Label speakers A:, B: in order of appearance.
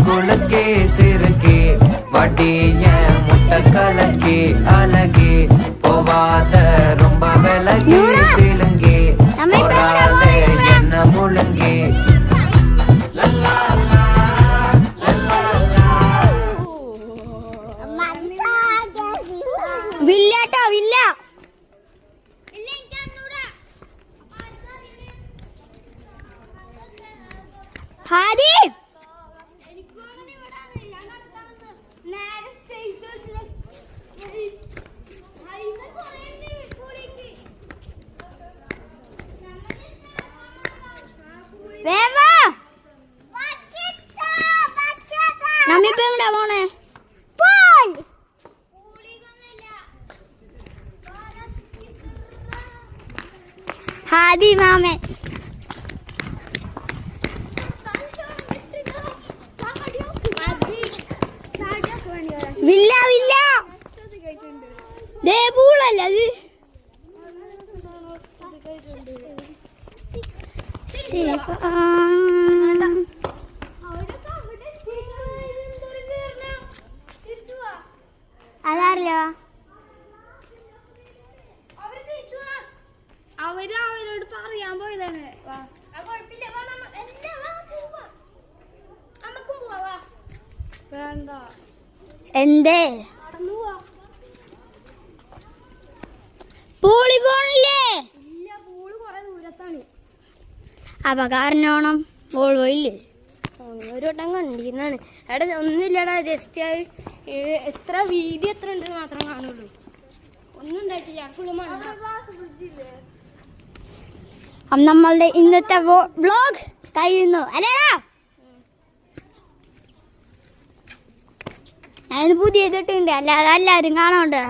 A: குலுக்கி சிறுக்கி வட்டிய முட்டை கலக்கி அழகி போவாத ரொம்ப விலகி சிலுங்கி போராதே என்ன முழுங்கி
B: വില്ലാട്ടോ വില്ല ഹാദി നമ്മിപ്പോ എങ്ങടാ പോണേ ഹാദി മാമൻ വില്ല വില്ല ദേ പൂളല്ല അത് അതറിയോ അവരോട് പറയാൻ പോയതാണ് വേണ്ട എന്തേ പൂളി പോണില്ലേ അപ്പൊ കാരണോണം പോൾ പോയില്ലേ ഒരു വട്ടം കണ്ടിരുന്നാണ് എടാ ഒന്നുമില്ലടാ ജസ്റ്റ് എത്ര വീതി എത്ര ഉണ്ട് മാത്രം കാണുള്ളൂ ഒന്നും ഉണ്ടായിട്ടില്ല ഫുള്ള് മണ്ണ നമ്മളുടെ ഇന്നത്തെ വ്ലോഗ് കഴിയുന്നു അല്ലേടാ ഞാൻ പുതിയ ഇതിട്ടുണ്ട് അല്ലാതെ എല്ലാവരും കാണാറുണ്ട്